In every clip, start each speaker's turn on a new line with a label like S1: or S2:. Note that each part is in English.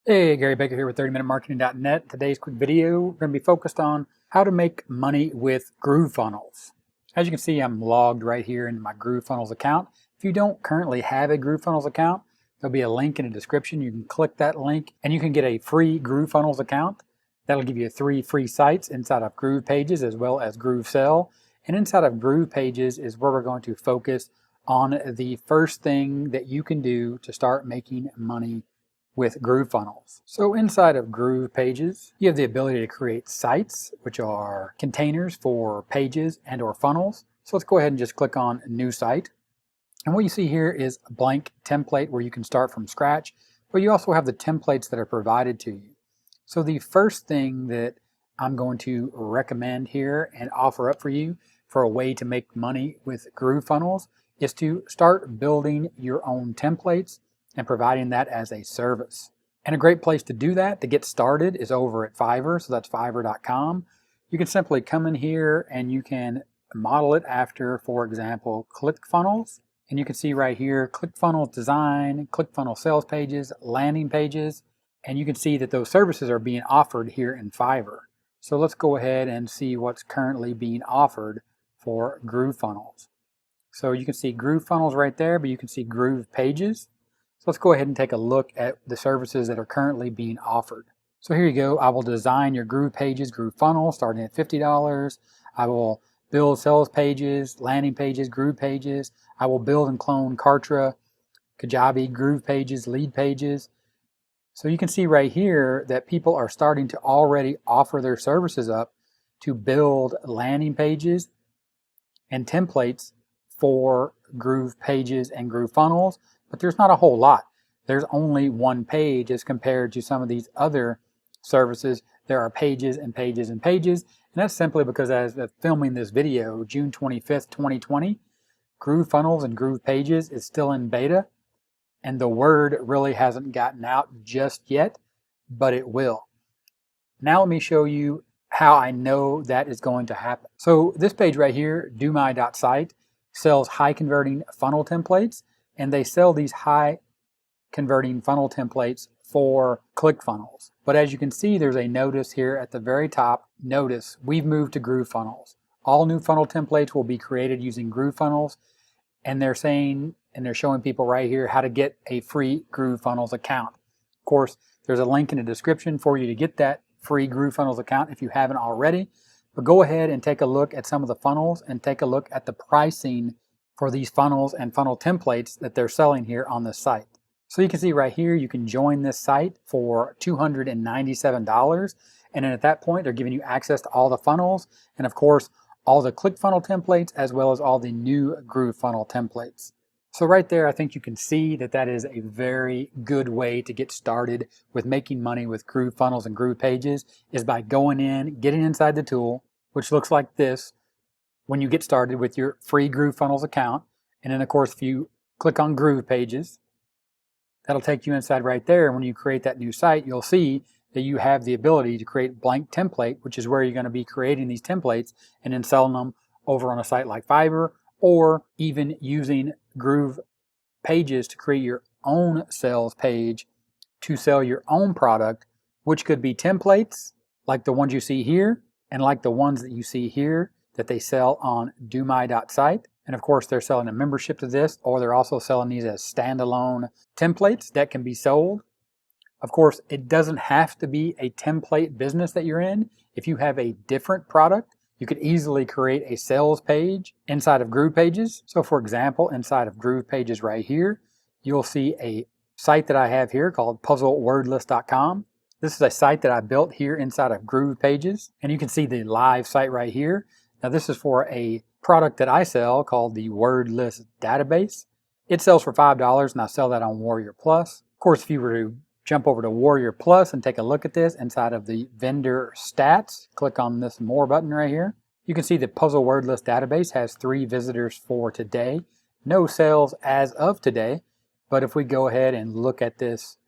S1: Hey, Gary Baker here with 30minutemarketing.net. Today's quick video, we're going to be focused on how to make money with GrooveFunnels. As you can see, I'm logged right here in my GrooveFunnels account. If you don't currently have a GrooveFunnels account, there'll be a link in the description. You can click that link and you can get a free GrooveFunnels account. That'll give you 3 free sites inside of GroovePages as well as GrooveSell. And inside of GroovePages is where we're going to focus on the first thing that you can do to start making money with GrooveFunnels. So inside of GroovePages, you have the ability to create sites, which are containers for pages and or funnels. So let's go ahead and just click on New Site. And what you see here is a blank template where you can start from scratch, but you also have the templates that are provided to you. So the first thing that I'm going to recommend here and offer up for you for a way to make money with GrooveFunnels is to start building your own templates and providing that as a service. And a great place to do that, to get started, is over at Fiverr, so that's fiverr.com. You can simply come in here and you can model it after, for example, ClickFunnels. And you can see right here, ClickFunnels design, ClickFunnels sales pages, landing pages, and you can see that those services are being offered here in Fiverr. So let's go ahead and see what's currently being offered for GrooveFunnels. So you can see GrooveFunnels right there, but you can see GroovePages. So let's go ahead and take a look at the services that are currently being offered. So here you go. I will design your GroovePages, GrooveFunnels starting at $50. I will build sales pages, landing pages, GroovePages. I will build and clone Kartra, Kajabi, GroovePages, lead pages. So you can see right here that people are starting to already offer their services up to build landing pages and templates for GroovePages and GrooveFunnels, but there's not a whole lot. There's only one page as compared to some of these other services. There are pages and pages and pages, and that's simply because as of filming this video, June 25th, 2020, GrooveFunnels and GroovePages is still in beta, and the word really hasn't gotten out just yet, but it will. Now let me show you how I know that is going to happen. So this page right here, domai.site, sells high converting funnel templates, and they sell these high converting funnel templates for ClickFunnels. But as you can see, there's a notice here at the very top. Notice, we've moved to GrooveFunnels. All new funnel templates will be created using GrooveFunnels, and they're saying, and they're showing people right here how to get a free GrooveFunnels account. Of course, there's a link in the description for you to get that free GrooveFunnels account if you haven't already. But go ahead and take a look at some of the funnels and take a look at the pricing for these funnels and funnel templates that they're selling here on this site. So you can see right here, you can join this site for $297. And then at that point, they're giving you access to all the funnels and of course, all the ClickFunnels templates as well as all the new GrooveFunnels templates. So right there, I think you can see that that is a very good way to get started with making money with GrooveFunnels and GroovePages is by going in, getting inside the tool, which looks like this when you get started with your free GrooveFunnels account. And then of course, if you click on GroovePages, that'll take you inside right there. And when you create that new site, you'll see that you have the ability to create blank template, which is where you're going to be creating these templates and then selling them over on a site like Fiverr, or even using GroovePages to create your own sales page to sell your own product, which could be templates like the ones you see here and like the ones that you see here that they sell on domai.site. And of course, they're selling a membership to this, or they're also selling these as standalone templates that can be sold. Of course, it doesn't have to be a template business that you're in. If you have a different product, you could easily create a sales page inside of GroovePages. So for example, inside of GroovePages right here, you'll see a site that I have here called puzzlewordlist.com. This is a site that I built here inside of GroovePages, and you can see the live site right here. Now this is for a product that I sell called the Word List Database. It sells for $5 and I sell that on Warrior Plus. Of course, if you were to jump over to Warrior Plus and take a look at this inside of the vendor stats, click on this more button right here. You can see the Puzzle Word List Database has 3 visitors for today. No sales as of today, but if we go ahead and look at this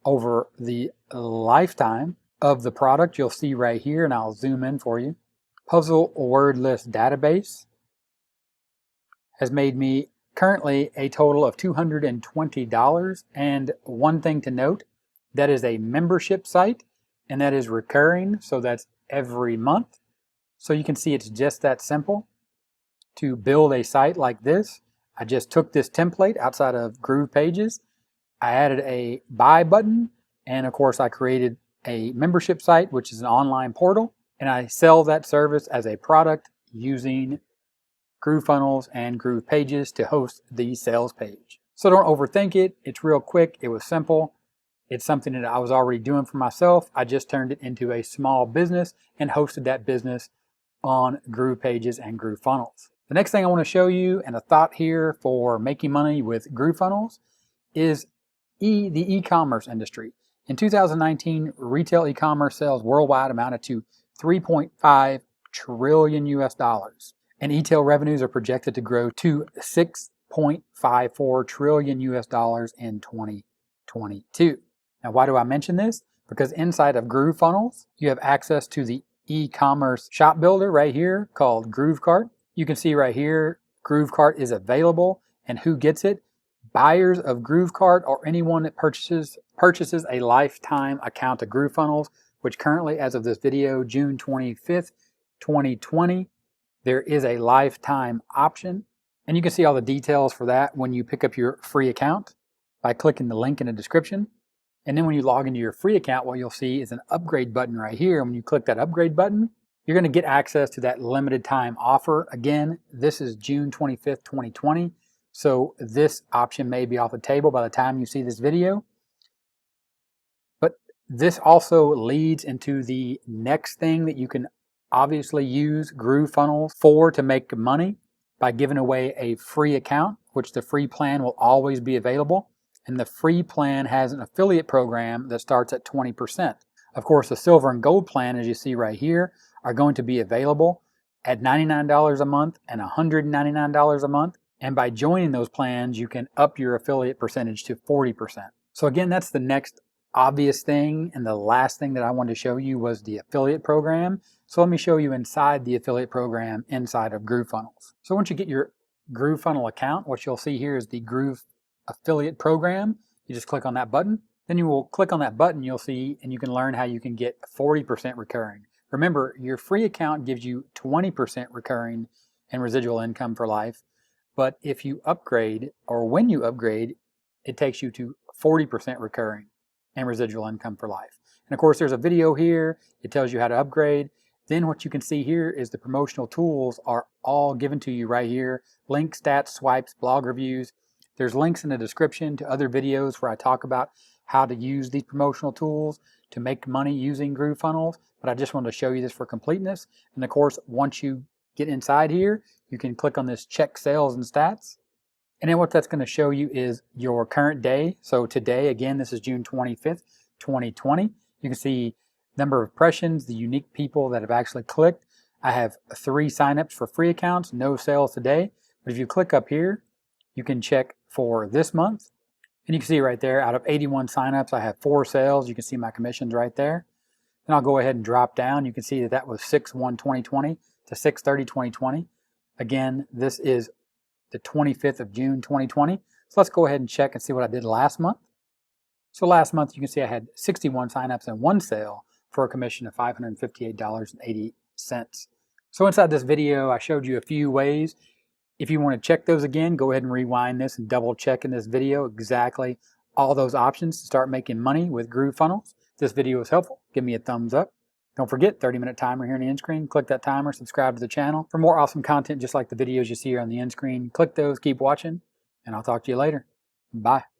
S1: over the lifetime of the product, you'll see right here, and I'll zoom in for you. Puzzle Word List Database has made me currently a total of $220. And one thing to note That is a membership site, and that is recurring, so that's every month. So you can see it's just that simple to build a site like this. I just took this template outside of GroovePages. I added a buy button, and of course I created a membership site, which is an online portal, and I sell that service as a product using GrooveFunnels and GroovePages to host the sales page. So don't overthink it. It's real quick. It was simple. It's something that I was already doing for myself. I just turned it into a small business and hosted that business on GroovePages and GrooveFunnels. The next thing I want to show you, and a thought here for making money with GrooveFunnels, is the e-commerce industry. In 2019, retail e-commerce sales worldwide amounted to 3.5 trillion US dollars, and e-tail revenues are projected to grow to 6.54 trillion US dollars in 2022. Now, why do I mention this? Because inside of GrooveFunnels, you have access to the e-commerce shop builder right here called GrooveCart. You can see right here, GrooveCart is available, and who gets it? Buyers of GrooveCart or anyone that purchases a lifetime account of GrooveFunnels, which currently, as of this video, June 25th, 2020, there is a lifetime option. And you can see all the details for that when you pick up your free account by clicking the link in the description. And then when you log into your free account, what you'll see is an upgrade button right here. And when you click that upgrade button, you're going to get access to that limited time offer. Again, this is June 25th, 2020. So this option may be off the table by the time you see this video. But this also leads into the next thing that you can obviously use GrooveFunnels for to make money, by giving away a free account, which the free plan will always be available. And the free plan has an affiliate program that starts at 20%. Of course, the silver and gold plan, as you see right here, are going to be available at $99 a month and $199 a month. And by joining those plans, you can up your affiliate percentage to 40%. So again, that's the next obvious thing. And the last thing that I wanted to show you was the affiliate program. So let me show you inside the affiliate program inside of GrooveFunnels. So once you get your GrooveFunnel account, what you'll see here is the Groove affiliate program. You just click on that button. Then you will click on that button, you'll see, and you can learn how you can get 40% recurring. Remember, your free account gives you 20% recurring and residual income for life. But if you upgrade, or when you upgrade, it takes you to 40% recurring and residual income for life. And of course, there's a video here. It tells you how to upgrade. Then what you can see here is the promotional tools are all given to you right here. Links, stats, swipes, blog reviews. There's links in the description to other videos where I talk about how to use these promotional tools to make money using GrooveFunnels. But I just wanted to show you this for completeness. And of course, once you get inside here, you can click on this check sales and stats. And then what that's going to show you is your current day. So today, again, this is June 25th, 2020. You can see number of impressions, the unique people that have actually clicked. I have 3 signups for free accounts, no sales today. But if you click up here, you can check for this month. And you can see right there, out of 81 signups, I have 4 sales. You can see my commissions right there. Then I'll go ahead and drop down. You can see that that was 6/1/2020 to 6/30/2020. Again, this is the 25th of June 2020. So let's go ahead and check and see what I did last month. So last month, you can see I had 61 signups and 1 sale for a commission of $558.80. So inside this video, I showed you a few ways. If you want to check those again, go ahead and rewind this and double check in this video exactly all those options to start making money with GrooveFunnels. If this video was helpful, give me a thumbs up. Don't forget, 30-minute timer here on the end screen. Click that timer, subscribe to the channel. For more awesome content just like the videos you see here on the end screen, click those, keep watching, and I'll talk to you later. Bye.